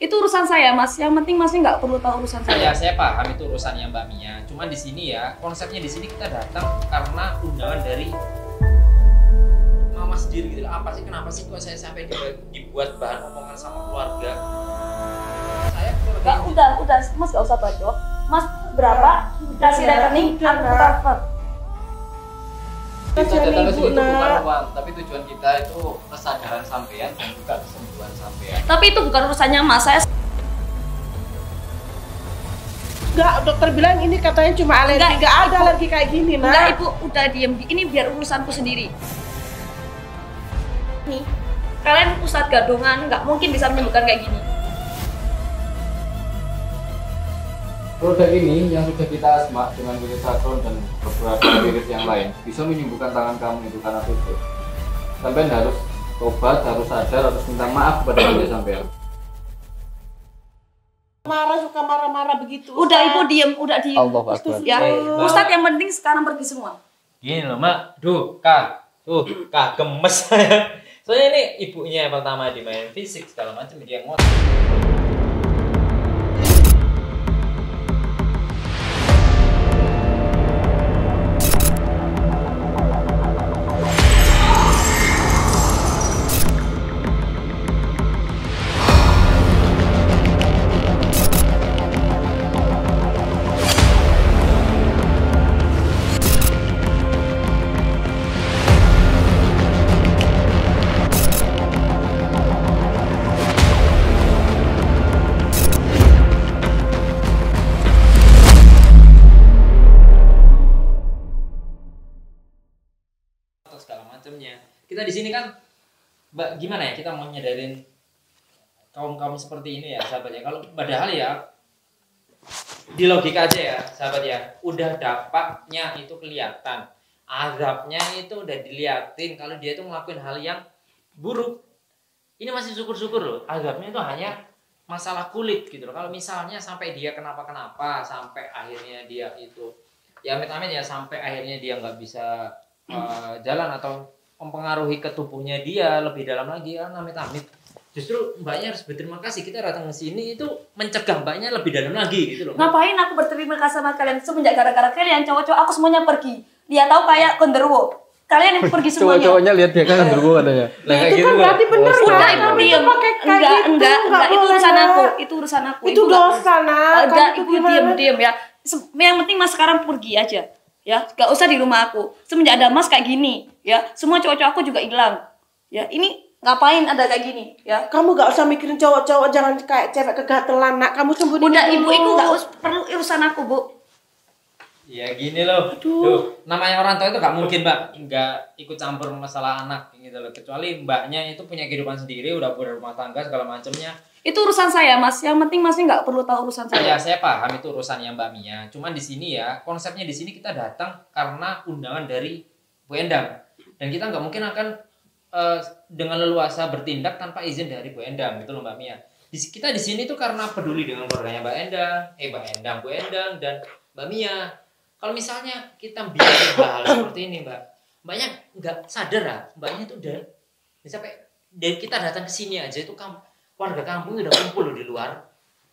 Itu urusan saya, Mas. Yang penting Masnya nggak perlu tahu urusan saya. Ya, saya paham itu urusannya Mbak Mia. Cuma di sini ya, konsepnya di sini kita datang karena undangan dari Mama sendiri gitu. Apa sih, kenapa sih kok saya sampai dibuat bahan omongan sama keluarga? Saya keluarga. Udah, Mas nggak usah bacot. Mas berapa? Kasih rekening, aku transfer. Kita datang ke sini itu bukan uang, tapi tujuan kita itu kesadaran sampean dan juga kesembuhan sampean. Tapi itu bukan urusannya Mas. Saya Enggak, dokter bilang ini katanya cuma alergi. Enggak ada alergi kayak gini, Nak. enggak, Ibu udah diem. Ini biar urusanku sendiri. Nih, kalian ustadz gadungan nggak mungkin bisa menyembuhkan kayak gini. Produk ini yang sudah kita asma dengan wirid sakron dan beberapa wirid yang lain bisa menyembuhkan tangan kamu itu karena tutup. Sampai harus tobat, harus sadar, harus minta maaf kepada diri sampean. Suka marah-marah begitu. Udah Ibu diem, udah diem. Allah Akbar. Ya, ustadz yang penting sekarang pergi semua. Gini loh, Mak. Kak gemes saya. Soalnya ini ibunya yang pertama dimain fisik segala macam dia ngotot. Segala macamnya. Kita di sini kan, Mbak, gimana ya, kita mau nyadarin kaum seperti ini ya, sahabat ya. Kalau padahal ya di logika aja ya, sahabat ya, udah dampaknya itu kelihatan, azabnya itu udah diliatin kalau dia itu ngelakuin hal yang buruk. Ini masih syukur-syukur loh, azabnya itu hanya masalah kulit gitu loh. Kalau misalnya sampai dia kenapa-kenapa, sampai akhirnya dia itu ya amit-amit ya, sampai akhirnya dia nggak bisa jalan atau mempengaruhi ke tubuhnya dia lebih dalam lagi, kan amit-amit. Justru Mbaknya harus berterima kasih, kita datang ke sini itu mencegah Mbaknya lebih dalam lagi gitu loh. Ngapain aku berterima kasih sama kalian? Semenjak gara-gara kalian cowok-cowok aku semuanya pergi. Dia tahu kayak genderuwo. Kalian yang pergi semuanya. Cowok-cowoknya lihat dia kan genderuwo katanya. Nah, itu kan berarti benar. Udah Ibu diem. Enggak, itu urusan aku. Itu urusan aku. Itu dosa, Nak. Udah Ibu diem ya. Yang penting Mas sekarang pergi aja. Ya, gak usah di rumah aku. Semenjak ada Mas kayak gini, ya, semua cowok-cowok aku juga hilang. Ya, ini ngapain ada kayak gini, ya? Kamu gak usah mikirin cowok-cowok, jangan kayak cewek kegatelan, Nak. Kamu sembunyi. Udah Ibu, itu gak perlu urusan aku, Bu. Ya gini loh. Tuh, namanya orang tua itu gak mungkin, Mbak, nggak ikut campur masalah anak gitu loh. Kecuali Mbaknya itu punya kehidupan sendiri, udah berumah tangga segala macamnya. Itu urusan saya, Mas. Yang penting Masnya nggak perlu tahu urusan saya. Ya, saya paham itu urusannya Mbak Mia. Cuman di sini ya, konsepnya di sini kita datang karena undangan dari Bu Endang. Dan kita nggak mungkin akan dengan leluasa bertindak tanpa izin dari Bu Endang gitu loh Mbak Mia. Kita di sini tuh karena peduli dengan keluarganya Bu Endang dan Mbak Mia. Kalau misalnya kita bikin hal seperti ini, Mbaknya nggak sadar lah, Mbaknya tuh udah sampai dari kita datang ke sini aja itu warga kampung udah kumpul loh di luar.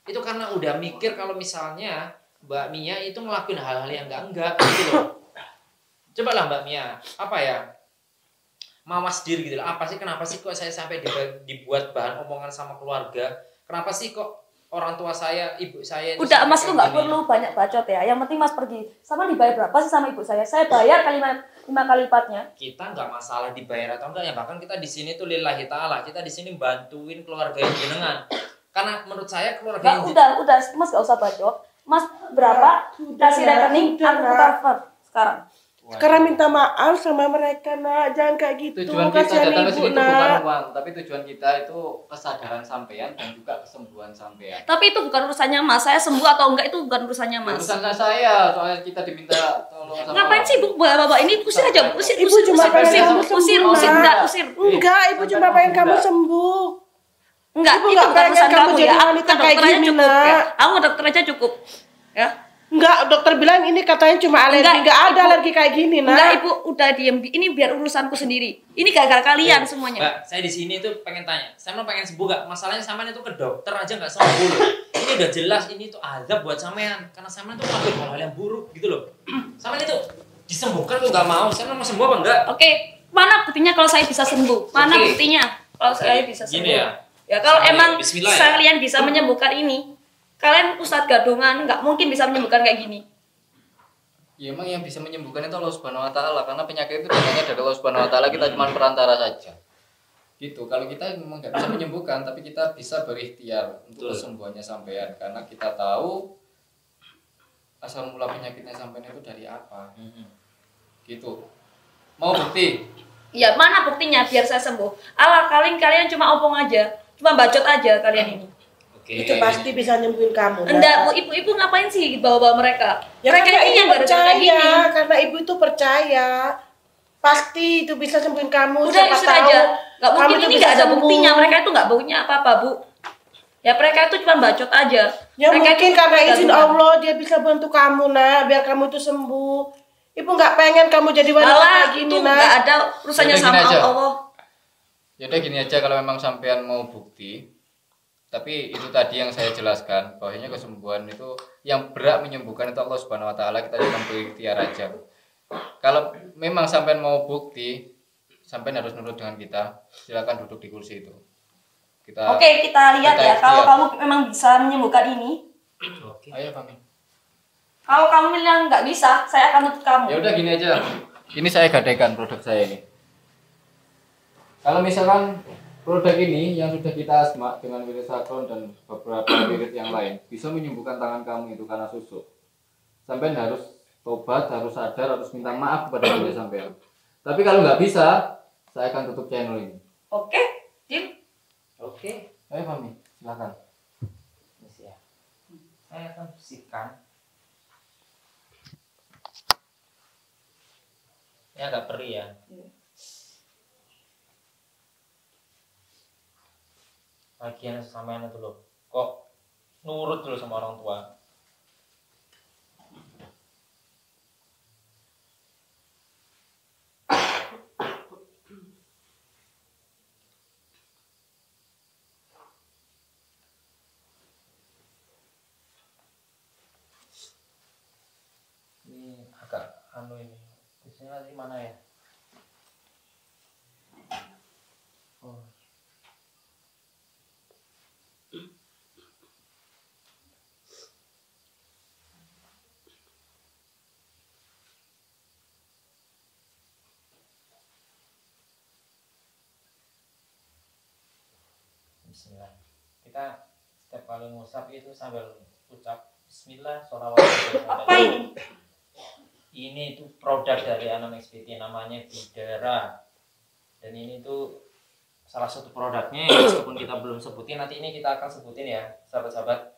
Itu karena udah mikir kalau misalnya Mbak Mia itu ngelakuin hal-hal yang enggak gitu loh. Coba lah Mbak Mia, apa ya? Mama sendiri gitu loh. Apa sih, kenapa sih kok saya sampai dibuat bahan omongan sama keluarga? Kenapa sih kok orang tua saya, ibu saya itu udah Mas tuh nggak perlu banyak bacot ya. Yang penting Mas pergi. Sama dibayar berapa sih sama ibu saya? Saya bayar 5 kali lipatnya. Kita nggak masalah dibayar atau enggak ya, bahkan kita di sini tuh lillahi ta'ala, kita di sini bantuin keluarga yang jenengan. Karena menurut saya keluarga yang udah Mas nggak usah bacot. Mas berapa? Kasih rekening, aku transfer sekarang. Sekarang minta maaf sama mereka, Nak. Jangan kayak gitu. Tujuan kita Kasihan datang ke ibu, sini itu bukan Nak. uang, tapi tujuan kita itu kesadaran sampean dan juga kesembuhan sampean. Tapi itu bukan urusannya Mas. Saya sembuh atau enggak itu bukan urusannya Mas. Urusan saya, soalnya kita diminta tolong sama. Ngapain sih Bu, bapak ini usir aja, usir. Ibu cuma pengen kamu sembuh, Nak. Usir. Enggak, ibu cuma pengen kamu sembuh. Enggak, Ibu itu nggak bukan pengen urusan kamu kamu jadi ya. Aku wanita ke kayak dokter aja gini, cukup ya. Nak. Aku ke dokter aja cukup. Ya. Enggak, dokter bilang ini katanya cuma alergi. Enggak ada Ibu. alergi kayak gini, Nak. Enggak, Ibu, udah diem. Ini biar urusanku sendiri. Ini gara-gara kalian semuanya. Mbak, saya di sini tuh pengen tanya, saya mau pengen sembuh gak? Masalahnya sampean itu ke dokter aja nggak sembuh loh. Ini udah jelas ini tuh azab buat sampean, karena sampean tuh melakukan hal-hal yang buruk gitu loh. Sampean itu disembuhkan tuh nggak mau, sampean mau sembuh apa enggak? Oke, mana buktinya kalau saya bisa sembuh? Mana Oke. buktinya kalau saya bisa sembuh? Gini ya. Ya kalau Ayo, emang bismillah ya. kalian bisa menyembuhkan ini, kalian Ustadz gadungan nggak mungkin bisa menyembuhkan kayak gini. Ya emang yang bisa menyembuhkan itu Allah Subhanahu wa taala, karena penyakit itu datangnya dari Allah Subhanahu wa taala, kita cuma perantara saja. Gitu. Kalau kita memang nggak bisa menyembuhkan, tapi kita bisa berikhtiar untuk kesembuhannya sampean, karena kita tahu asal mula penyakitnya sampean itu dari apa. Gitu. Mau bukti? Ya mana buktinya biar saya sembuh? Alah kalian cuma opong aja, cuma bacot aja kalian ini. Oke. Itu pasti bisa nyembuhin kamu. Nak. Enggak, Bu, ibu ngapain sih bawa-bawa mereka? Ya Mereka karena ini ibu yang gara-gara kayak percaya, gini. karena ibu itu percaya. Pasti itu bisa sembuhin kamu. Udah Siapa istirahat tahu aja. Gak kamu mungkin itu ini bisa gak ada sembuh. buktinya. Mereka itu gak baunya apa-apa, Bu. Ya mereka itu cuma bacot aja. Ya Mereka mungkin itu karena izin gadungan. Allah dia bisa bantu kamu, Nak, biar kamu itu sembuh. Ibu nggak pengen kamu jadi wanita Malah kayak itu gini, gak Nak. ada urusannya Yaudah, sama gini aja. Allah. Yaudah gini aja, kalau memang sampean mau bukti, tapi itu tadi yang saya jelaskan, bahwasanya kesembuhan itu yang berhak menyembuhkan itu Allah Subhanahu wa taala, kita cuma berikhtiar aja. Kalau memang sampean mau bukti, sampean harus nurut dengan kita. Silakan duduk di kursi itu. Kita Oke, kita lihat kita ya. Kalau ikhtiar. kamu memang bisa menyembuhkan ini. Oke. Ayo Fami. Kalau kamu bilang nggak bisa, saya akan nutup kamu. Ya udah gini aja. Ini saya gadaikan produk saya ini. Kalau misalkan produk ini yang sudah kita asma dengan wirid sakron dan beberapa wirid yang lain bisa menyembuhkan tangan kamu itu karena susuk. Sampai harus tobat, harus sadar, harus minta maaf kepada diri sampean. Tapi kalau nggak bisa, saya akan tutup channel ini. Oke, Jim. Oke. Ayo Fami, silakan. Ya. Saya akan bersihkan. Ya agak perih ya. Bagian sampean itu loh. Kok nurut dulu sama orang tua. Ini agak anu ini. Biasanya di mana ya? Oh. Bismillah. Kita setiap kali ngusap itu sambil ucap Bismillah, sholawat. Apa ini? Ini itu produk dari Anamnex PT, namanya Bidara. Dan ini tuh salah satu produknya, meskipun kita belum sebutin, nanti ini kita akan sebutin ya, sahabat-sahabat.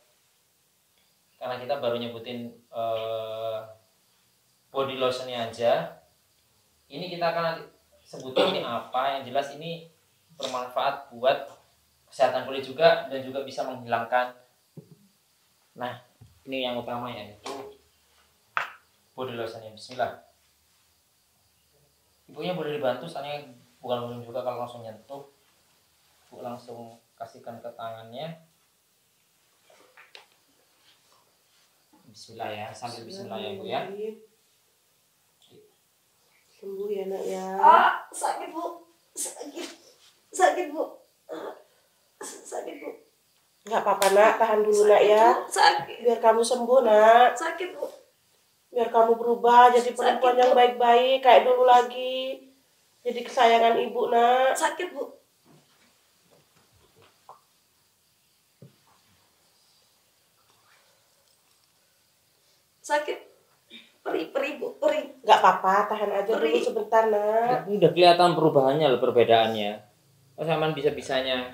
Karena kita baru nyebutin body lotionnya aja. Ini kita akan nanti sebutin ini apa. Yang jelas ini bermanfaat buat kesehatan kulit juga, dan juga bisa menghilangkan. Nah, ini yang utamanya itu body lotionnya. Bismillah. Ibunya boleh dibantu, soalnya bukan belum juga kalau langsung nyentuh. Bu langsung kasihkan ke tangannya. Bismillah ya, sambil Bismillah ya Bu ya. Sembuh ya, Nak ya. Sakit, Bu. Sakit, Bu. Sakit, Bu. Nggak apa-apa, Nak, tahan dulu, Nak ya. Sakit. Biar kamu sembuh, Nak. Sakit, Bu. Biar kamu berubah jadi perempuan yang baik-baik kayak dulu lagi. Jadi kesayangan ibu, Nak. Sakit, Bu. Sakit. Perih, Bu. Perih. Nggak apa-apa, tahan aja dulu sebentar, Nak. Ini udah kelihatan perubahannya loh, perbedaannya. Oh, sama bisa-bisanya.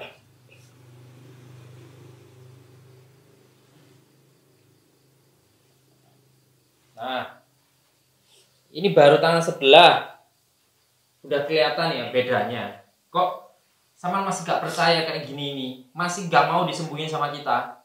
Nah, ini baru tangan sebelah. Udah kelihatan ya bedanya. Kok sama masih gak percaya kayak gini ini? Masih gak mau disembuhin sama kita?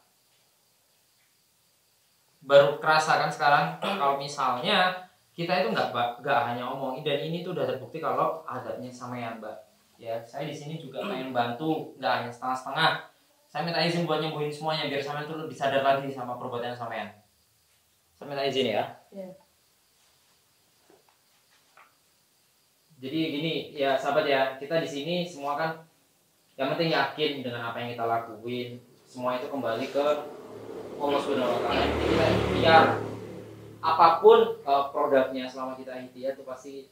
baru kerasa kan sekarang kalau misalnya kita itu nggak hanya omongin, dan ini tuh udah terbukti kalau adabnya sampean, Mbak. Ya, saya di sini juga pengen bantu, nggak hanya setengah-setengah. Saya minta izin buat nyembuhin semuanya biar sampean tuh lebih sadar lagi sama perbuatan sampean. Saya minta izin ya. Iya. Jadi gini ya sahabat ya, kita di sini semua kan yang penting yakin dengan apa yang kita lakuin, semua itu kembali ke Allah Subhanahu wa taala. Kita ikhtiar apapun produknya, selama kita ikhtiar itu pasti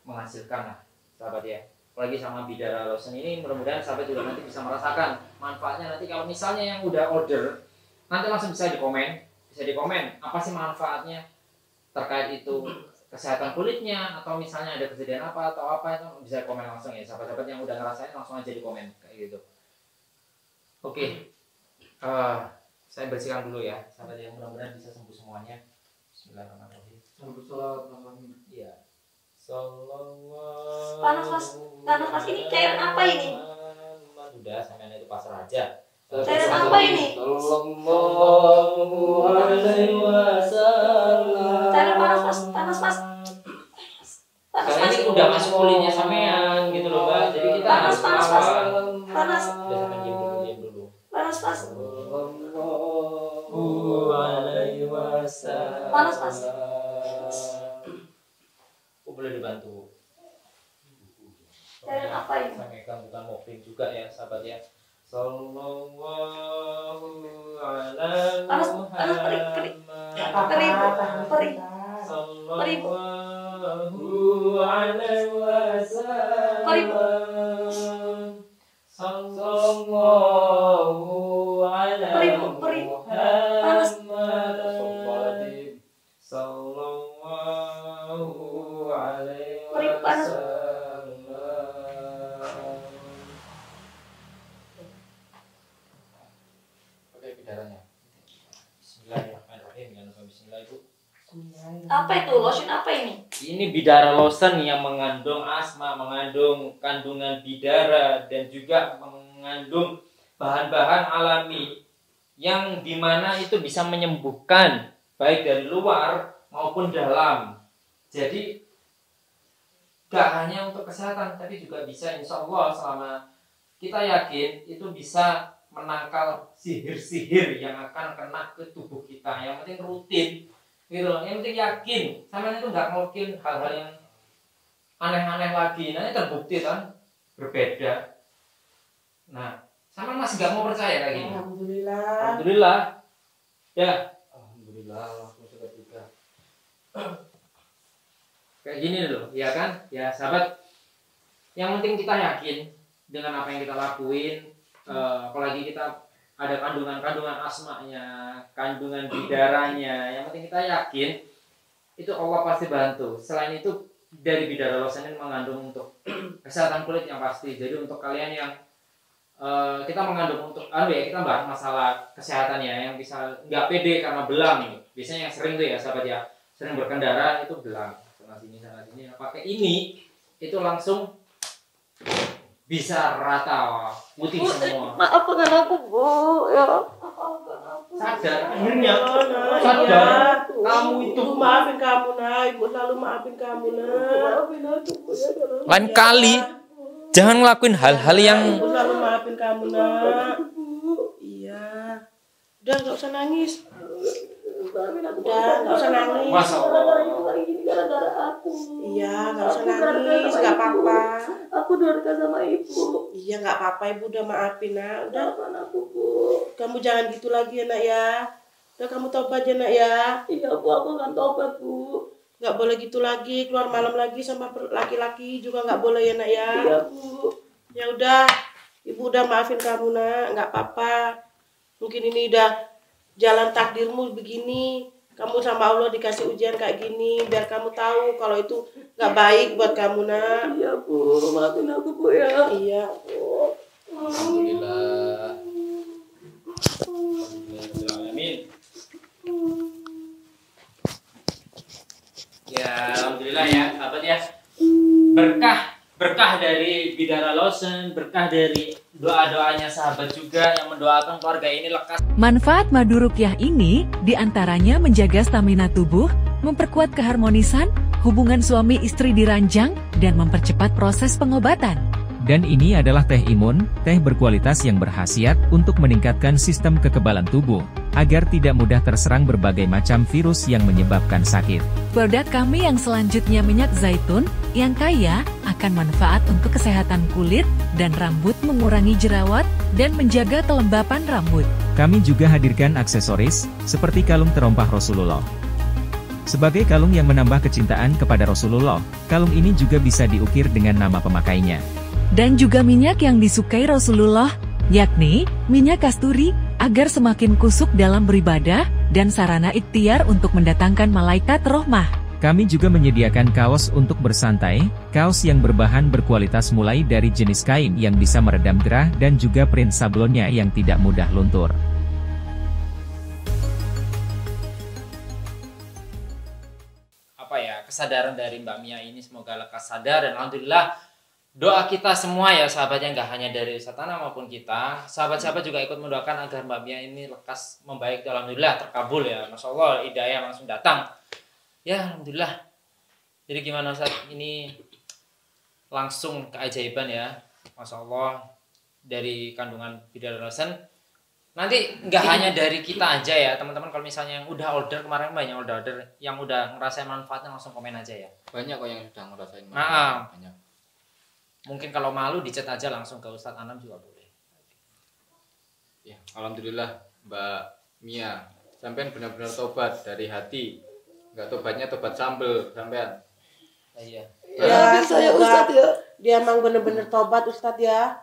menghasilkan lah sahabat ya. Apalagi sama Bidara Lotion ini, mudah-mudahan sahabat juga nanti bisa merasakan manfaatnya. Nanti kalau misalnya yang udah order, nanti langsung bisa dikomen apa sih manfaatnya terkait itu kesehatan kulitnya, atau misalnya ada kejadian apa atau apa, itu bisa komen langsung ya sahabat-sahabat yang udah ngerasain, langsung aja di komen kayak gitu. Oke. Saya bersihkan dulu ya sahabat yang, mudah-mudahan bisa sembuh semuanya. Bismillahirrahmanirrahim. Iya. Sallallahu. Panas mas, ini cairan apa ini? Udah, sampean itu pasrah aja. Cairan apa ini? Sallallahu alaihi wasallam. Cairan panas mas. Karena ini udah masuk kulitnya sampean gitu loh, Mbak. Jadi kita panas. Udah sampean diam dulu. Panas. Sallallahu alaihi wasallam. Panas mas. Boleh dibantu. Cairan apa ini? Sampaikan bukan mopping juga ya sahabat ya. Sallallahu alaihi wasallam. Panas perih. Sallallahu alaihi wasallam. Sallallahu alaihi wasallam. Sallallahu alaihi wasallam. Pakai bidaranya. Bismillahirrahmanirrahim. Jangan lupa bismillah itu. Apa itu? Lotion apa ini? Ini Bidara Lotion yang mengandung asma, mengandung kandungan bidara, dan juga mengandung bahan-bahan alami yang dimana itu bisa menyembuhkan baik dari luar maupun dalam. Jadi gak hanya untuk kesehatan, tapi juga bisa insya Allah selama kita yakin itu bisa menangkal sihir-sihir yang akan kena ke tubuh kita. Yang penting rutin gitu loh, yang penting yakin. Sama itu nggak mungkin hal-hal yang aneh-aneh lagi. Nanti terbukti kan berbeda. Nah, sama masih nggak mau percaya kayak gini. Alhamdulillah. Ya, alhamdulillah langsung seketika. Kayak gini loh, ya kan? Ya sahabat, yang penting kita yakin dengan apa yang kita lakuin. Apalagi kita ada kandungan asmanya, kandungan bidaranya. Yang penting kita yakin itu Allah pasti bantu. Selain itu dari Bidara Lotion ini mengandung untuk kesehatan kulit yang pasti. Jadi untuk kalian yang kita mengandung untuk kita bahas masalah kesehatan ya, yang bisa nggak pede karena belang. Biasanya yang sering tuh ya sahabat ya, sering berkendara itu belang sana sini. Nah, pakai ini itu langsung bisa rata putih semua. Maafkan aku bu, ya. Sadar akhirnya, sadar kamu itu. Ibu maafin kamu nak, ibu selalu maafin kamu nak. Maafin aku ya. Lain kali jangan ngelakuin hal-hal yang Ibu selalu maafin kamu nak. Iya. Udah nggak usah nangis. Udah nggak usah nangis. Masya Allah. Gara-gara aku. Iya nggak usah nangis, nggak apa-apa. Aku durhaka sama ibu. Iya nggak apa-apa, ibu udah maafin nak. Udah, Maafkan aku bu. kamu jangan gitu lagi ya nak ya. Udah kamu tobat ya nak ya. Iya bu, aku akan tobat bu. Nggak boleh gitu lagi, keluar malam lagi sama laki-laki juga nggak boleh ya nak ya. Iya bu. Ya udah, ibu udah maafin kamu nak, nggak apa-apa. Mungkin ini udah jalan takdirmu begini. Kamu sama Allah dikasih ujian kayak gini, biar kamu tahu kalau itu nggak baik buat kamu nak. Iya bu, maafin aku bu ya. Iya. Alhamdulillah. Amin. Ya, alhamdulillah ya, sahabat ya. Berkah dari Bidara Lotion, berkah dari doa-doanya sahabat juga yang mendoakan keluarga ini lekas. Manfaat madu ruqyah ini diantaranya menjaga stamina tubuh, memperkuat keharmonisan, hubungan suami istri di ranjang, dan mempercepat proses pengobatan. Dan ini adalah teh imun, teh berkualitas yang berkhasiat untuk meningkatkan sistem kekebalan tubuh, agar tidak mudah terserang berbagai macam virus yang menyebabkan sakit. Produk kami yang selanjutnya minyak zaitun, yang kaya akan manfaat untuk kesehatan kulit dan rambut, mengurangi jerawat, dan menjaga kelembapan rambut. Kami juga hadirkan aksesoris, seperti kalung terompah Rasulullah. Sebagai kalung yang menambah kecintaan kepada Rasulullah, kalung ini juga bisa diukir dengan nama pemakainya. Dan juga minyak yang disukai Rasulullah, yakni minyak kasturi, agar semakin kusuk dalam beribadah, dan sarana ikhtiar untuk mendatangkan malaikat rohmah. Kami juga menyediakan kaos untuk bersantai, kaos yang berbahan berkualitas mulai dari jenis kain yang bisa meredam gerah dan juga print sablonnya yang tidak mudah luntur. Apa ya, kesadaran dari Mbak Mia ini semoga lekas sadar, dan alhamdulillah doa kita semua ya sahabatnya, nggak hanya dari Ustaz Anam maupun kita, sahabat-sahabat juga ikut mendoakan agar Mbak Mia ini lekas membaik. Alhamdulillah terkabul ya, Masya Allah, hidayah langsung datang ya, alhamdulillah. Jadi gimana Ustaz, ini langsung keajaiban ya, Masya Allah, dari kandungan Bidar Rosen. Nanti nggak hanya dari kita aja ya teman-teman, kalau misalnya yang udah order, kemarin banyak order yang udah ngerasain manfaatnya, langsung komen aja ya. Banyak kok yang sudah ngerasain Nah, banyak. mungkin kalau malu dicat aja langsung ke Ustadz Anam juga boleh. Ya, alhamdulillah Mbak Mia, sampean benar-benar tobat dari hati. Enggak tobatnya tobat sambel sampean. Iya. Ya, saya semoga Ustadz ya. dia emang bener-bener tobat Ustadz ya.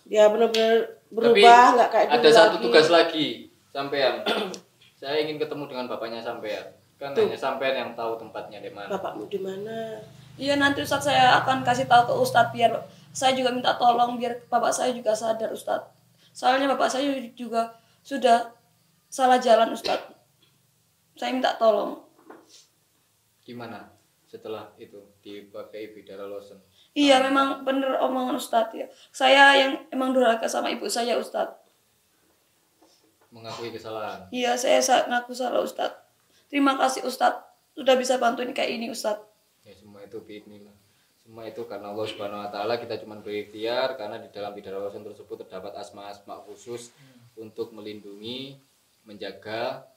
Dia bener-bener berubah, nggak kayak dulu ada satu lagi. tugas lagi sampean. Saya ingin ketemu dengan bapaknya sampean. Kan hanya sampean yang tahu tempatnya di mana. Bapakmu di mana? Iya, nanti Ustadz saya akan kasih tahu ke Ustadz, biar saya juga minta tolong biar bapak saya juga sadar Ustadz. Soalnya bapak saya juga sudah salah jalan Ustadz. Saya minta tolong. Gimana setelah itu dipakai Bidara Lotion? Iya, memang bener omongan Ustadz ya. Saya yang emang durhaka sama ibu saya Ustadz. Mengakui kesalahan. Iya, saya ngaku salah Ustadz. Terima kasih Ustadz sudah bisa bantuin kayak ini Ustadz. Ya semua itu biidznillah. Semua itu karena Allah Subhanahu wa taala, kita cuma berikhtiar karena di dalam Bidara Lotion tersebut terdapat asma-asma khusus untuk melindungi, menjaga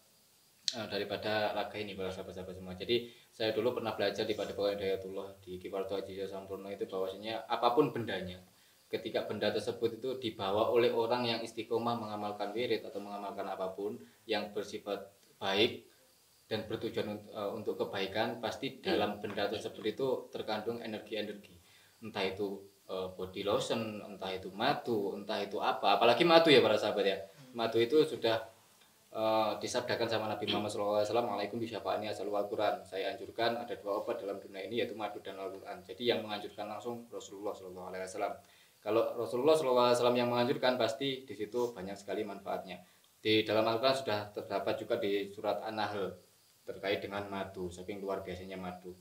daripada raga ini para sahabat-sahabat semua. Jadi saya dulu pernah belajar di Padepokan Hidayatullah di Kiwarto Haji Sampurno itu, bahwasanya apapun bendanya, ketika benda tersebut itu dibawa oleh orang yang istiqomah mengamalkan wirid atau mengamalkan apapun yang bersifat baik dan bertujuan untuk kebaikan, pasti dalam benda tersebut itu terkandung energi-energi, entah itu body lotion, entah itu madu, entah itu apa, apalagi madu ya para sahabat ya. Madu itu sudah disabdakan sama Nabi Muhammad SAW, "Alaikum bisyafa'ani asal Al-Quran." Saya anjurkan ada dua obat dalam dunia ini, yaitu madu dan Al-Quran. Jadi yang menganjurkan langsung Rasulullah SAW. Kalau Rasulullah SAW yang menganjurkan, pasti di situ banyak sekali manfaatnya. Di dalam Al-Quran sudah terdapat juga di surat An-Nahl terkait dengan madu, saking luar biasanya madu.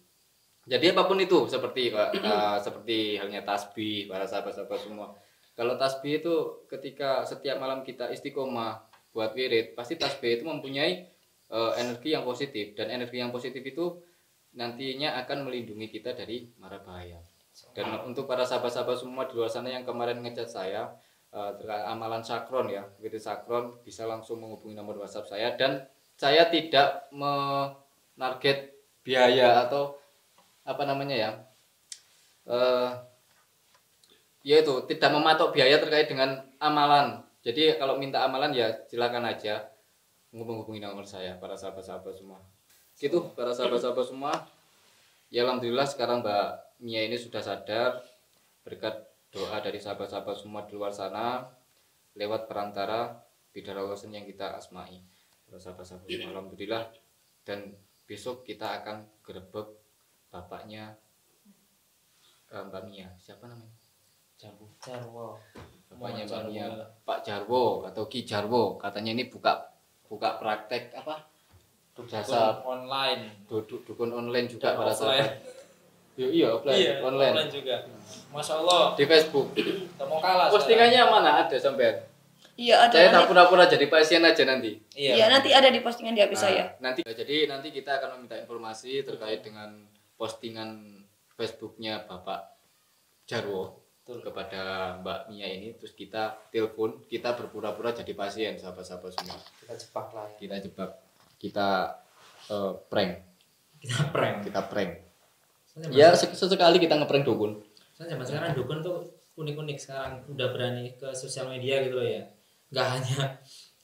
Jadi apapun itu, seperti seperti halnya tasbih para sahabat-sahabat semua. Kalau tasbih itu ketika setiap malam kita istiqomah buat wirid, pasti tasbih itu mempunyai energi yang positif, dan energi yang positif itu nantinya akan melindungi kita dari mara bahaya. Dan untuk para sahabat-sahabat semua di luar sana yang kemarin ngecat saya terkait amalan sakron ya, wirid sakron, bisa langsung menghubungi nomor WhatsApp saya, dan saya tidak menarget biaya atau apa namanya ya, yaitu tidak mematok biaya terkait dengan amalan. Jadi kalau minta amalan ya silakan aja menghubungi nomor saya para sahabat-sahabat semua. Gitu para sahabat-sahabat semua. Ya alhamdulillah sekarang Mbak Mia ini sudah sadar berkat doa dari sahabat-sahabat semua di luar sana lewat perantara Bidara Lotion yang kita asmai. Para sahabat-sahabat semua, alhamdulillah. Dan besok kita akan gerebek bapaknya Mbak Mia. Siapa namanya? Jarwo. Bapaknya Mbak Mia, Pak Jarwo atau Ki Jarwo, katanya ini buka praktek apa? Jasa online. Dukun online juga para sahabat. Iya, offline, online. juga. Masya Allah, Di Facebook. kita mau kalah. Postingannya mana ada sampean? Iya ada. Saya tak Nanti, pura-pura jadi pasien aja nanti. iya nanti ada di postingan di HP saya. Nanti jadi nanti kita akan meminta informasi terkait dengan postingan Facebooknya Bapak Jarwo kepada Mbak Mia ini, terus kita telepon, kita berpura-pura jadi pasien sahabat-sahabat semua. Kita jebak lah. Kita jebak, kita prank. Kita prank. Ya sesekali kita ngeprank dukun. Soalnya zaman sekarang dukun tuh unik-unik sekarang, udah berani ke sosial media gitu loh ya. Nggak hanya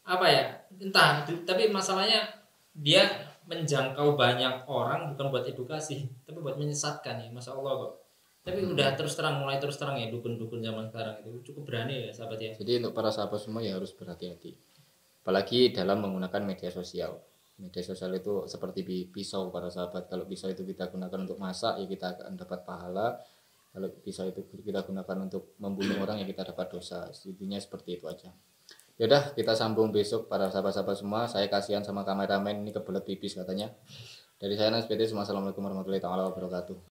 apa ya, entah, tapi masalahnya dia menjangkau banyak orang bukan buat edukasi, tapi buat menyesatkan ya, Masya Allah kok. Tapi udah mulai terus terang ya dukun-dukun zaman sekarang itu cukup berani ya sahabat ya. Jadi untuk para sahabat semua ya harus berhati-hati, apalagi dalam menggunakan media sosial. Media sosial itu seperti pisau para sahabat. Kalau pisau itu kita gunakan untuk masak ya kita akan dapat pahala. Kalau pisau itu kita gunakan untuk membunuh orang ya kita dapat dosa. Intinya seperti itu aja. Yaudah, kita sambung besok para sahabat-sahabat semua. Saya kasihan sama kameramen ini kebelet pipis katanya. Dari saya Nas PT, Assalamualaikum warahmatullahi wabarakatuh.